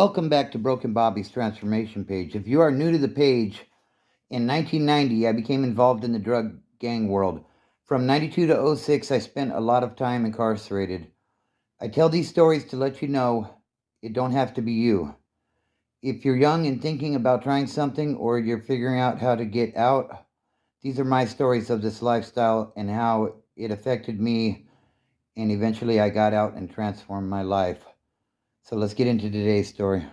Welcome back to Broken Bobby's Transformation Page. If you are new to the page, in 1990 I became involved in the drug gang world. From 92 to '06, I spent a lot of time incarcerated. I tell these stories to let you know it don't have to be you. If you're young and thinking about trying something or you're figuring out how to get out, these are my stories of this lifestyle and how it affected me, and eventually I got out and transformed my life. So let's get into today's story.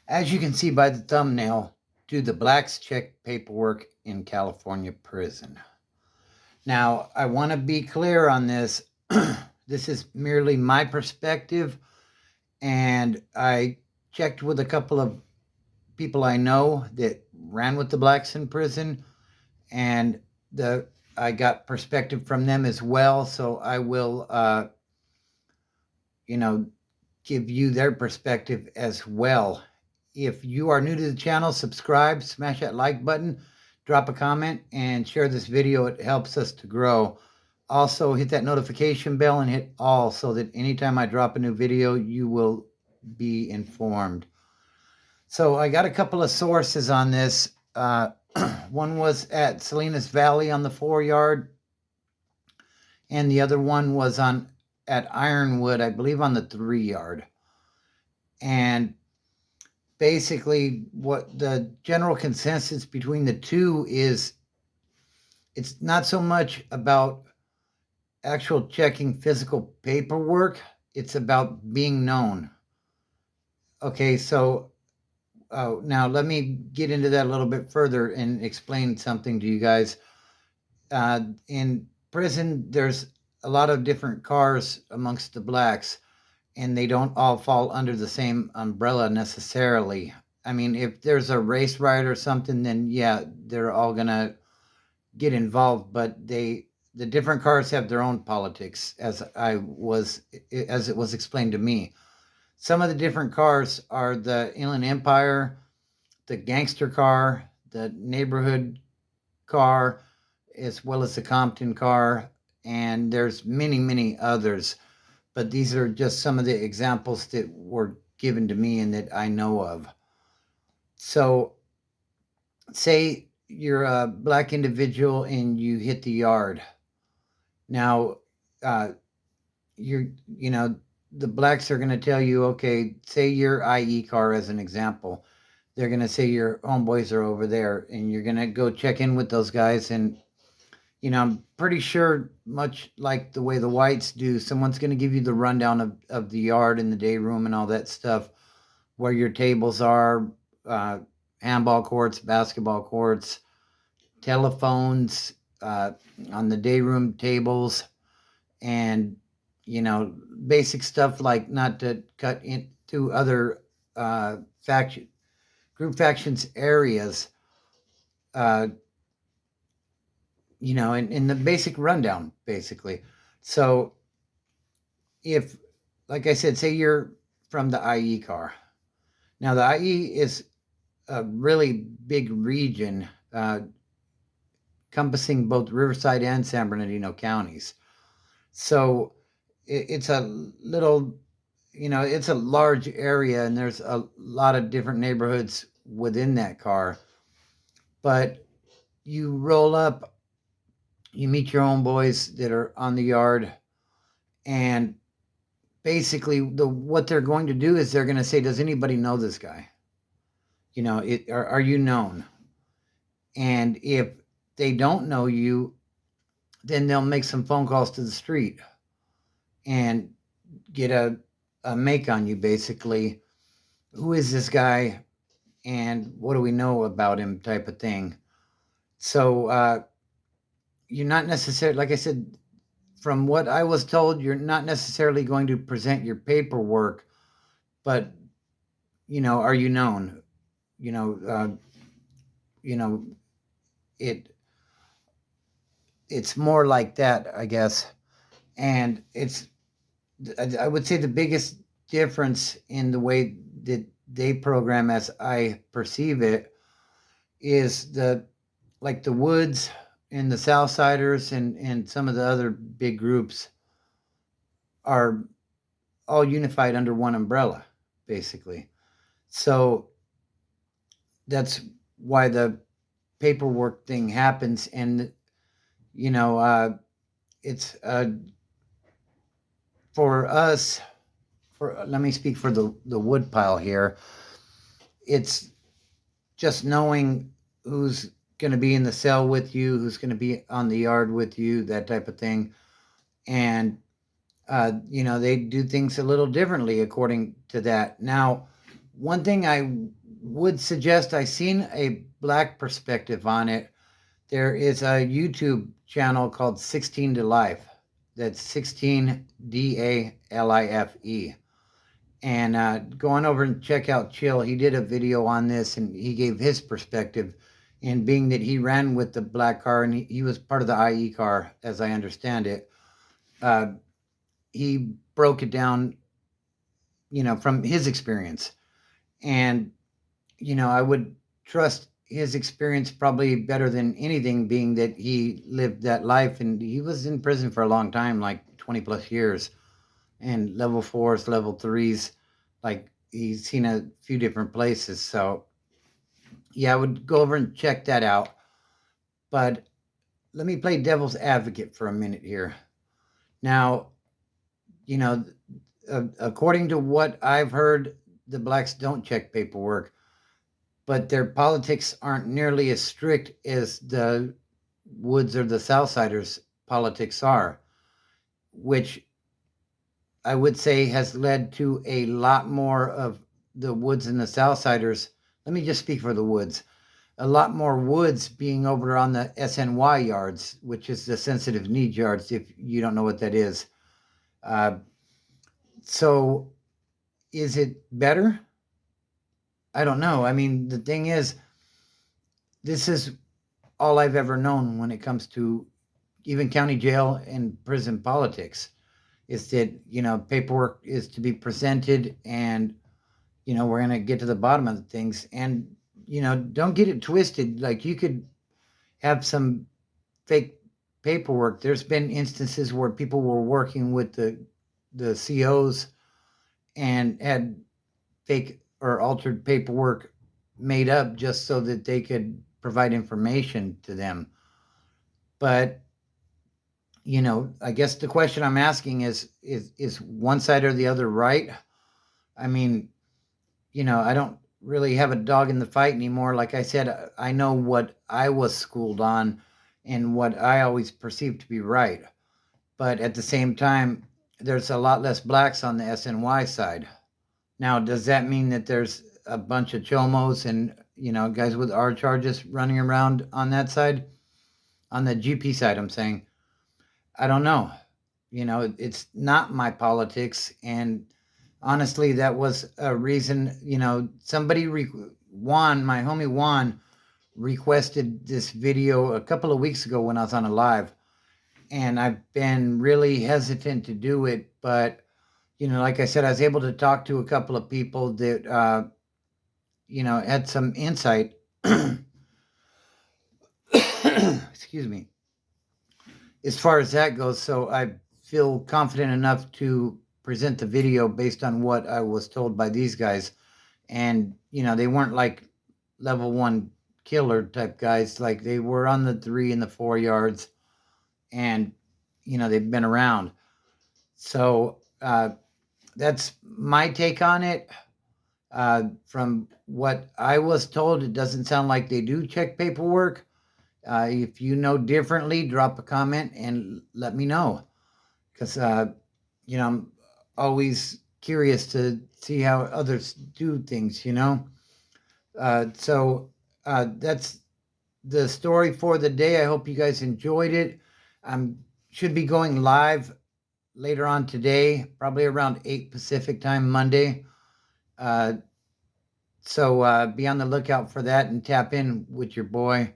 As you can see by the thumbnail, do the blacks check paperwork in California prison? Now, I want to be clear on this. This is merely my perspective, and I checked with a couple of people I know that ran with the blacks in prison, and I got perspective from them as well. So I will, you know, give you their perspective as well. If you are new to the channel, subscribe, smash that like button, drop a comment, and share this video. It helps us to grow. Also, hit that notification bell and hit all so that anytime I drop a new video, you will be informed. So I got a couple of sources on this. One was at Salinas Valley on the 4-yard, and the other one was at Ironwood, I believe, on the 3-yard. And basically what the general consensus between the two is, it's not so much about actual checking physical paperwork, it's about being known. Okay, so now let me get into that a little bit further and explain something to you guys. In prison, there's a lot of different cars amongst the blacks, and they don't all fall under the same umbrella necessarily. I mean, if there's a race riot or something, then yeah, they're all gonna get involved. But the different cars have their own politics, as it was explained to me. Some of the different cars are the Inland Empire, the gangster car, the neighborhood car, as well as the Compton car, and there's many others. But these are just some of the examples that were given to me and that I know of. So say you're a black individual and you hit the yard. Now, the blacks are going to tell you, okay, say your IE car as an example. They're going to say your homeboys are over there, and you're going to go check in with those guys. And, I'm pretty sure, much like the way the whites do, someone's going to give you the rundown of the yard and the day room and all that stuff, where your tables are, handball courts, basketball courts, telephones, on the day room tables, and, basic stuff like not to cut into other group factions areas, in the basic rundown, basically. So if, like I said, say you're from the IE car. Now, the IE is a really big region, encompassing both Riverside and San Bernardino counties. So it's a little, it's a large area, and there's a lot of different neighborhoods within that car. But you roll up, you meet your own boys that are on the yard, and basically what they're going to do is they're going to say, does anybody know this guy? Are you known? And if they don't know you, then they'll make some phone calls to the street and get a make on you, basically. Who is this guy, and what do we know about him, type of thing. So you're not necessarily, like I said, from what I was told, you're not necessarily going to present your paperwork, but, are you known? It's more like that, I guess. And I would say the biggest difference in the way that they program, as I perceive it, is the Woods and the Southsiders and some of the other big groups are all unified under one umbrella. basically. So that's why the paperwork thing happens. And, you know, it's for us, let me speak for the wood pile here. It's just knowing who's going to be in the cell with you, who's going to be on the yard with you, that type of thing. And, they do things a little differently according to that. Now, one thing I would suggest, I seen a black perspective on it. There is a YouTube channel called 16 to Life. That's 16 DALIFE. And go on over and check out Chill. He did a video on this and he gave his perspective. And being that he ran with the black car and he was part of the IE car, as I understand it, he broke it down, from his experience. And, I would trust his experience probably better than anything, being that he lived that life and he was in prison for a long time, like 20 plus years, and level 4s, level 3s, like he's seen a few different places. So yeah, I would go over and check that out. But let me play devil's advocate for a minute here. Now, according to what I've heard, the blacks don't check paperwork, but their politics aren't nearly as strict as the Woods or the Southsiders' politics are, which I would say has led to a lot more of the Woods and the Southsiders. Let me just speak for the Woods. A lot more Woods being over on the SNY yards, which is the sensitive needs yards, if you don't know what that is. So is it better? I don't know. I mean, the thing is, this is all I've ever known when it comes to even county jail and prison politics, is that, paperwork is to be presented and, we're going to get to the bottom of the things. And, don't get it twisted. Like, you could have some fake paperwork. There's been instances where people were working with the COs and had fake or altered paperwork made up just so that they could provide information to them. But, I guess the question I'm asking is one side or the other right? I mean, I don't really have a dog in the fight anymore. Like I said, I know what I was schooled on and what I always perceived to be right. But at the same time, there's a lot less blacks on the SNY side. Now, does that mean that there's a bunch of chomos and, guys with R charges running around on that side? On the GP side, I'm saying. I don't know. It's not my politics. And honestly, that was a reason, somebody, Juan, my homie Juan, requested this video a couple of weeks ago when I was on a live. And I've been really hesitant to do it. But, like I said, I was able to talk to a couple of people that, had some insight. Excuse me. As far as that goes, so I feel confident enough to present the video based on what I was told by these guys. And, they weren't like level 1 killer type guys. Like, they were on the 3 and the 4 yards. And, they've been around. So that's my take on it. From what I was told, it doesn't sound like they do check paperwork. If you know differently, drop a comment and let me know. Because, I'm always curious to see how others do things, So that's the story for the day. I hope you guys enjoyed it. Should be going live later on today, probably around 8 Pacific time, Monday. So be on the lookout for that and tap in with your boy.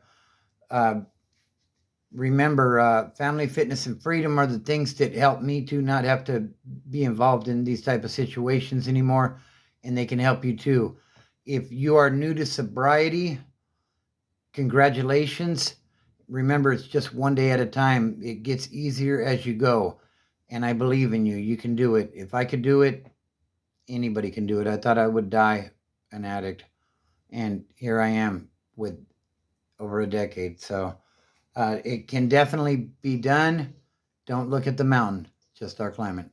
Remember, family, fitness, and freedom are the things that help me to not have to be involved in these type of situations anymore, and they can help you too. If you are new to sobriety, congratulations. Remember, it's just one day at a time. It gets easier as you go, and I believe in you. You can do it. If I could do it, anybody can do it. I thought I would die an addict, and here I am with over a decade. So it can definitely be done. Don't look at the mountain, just start climbing.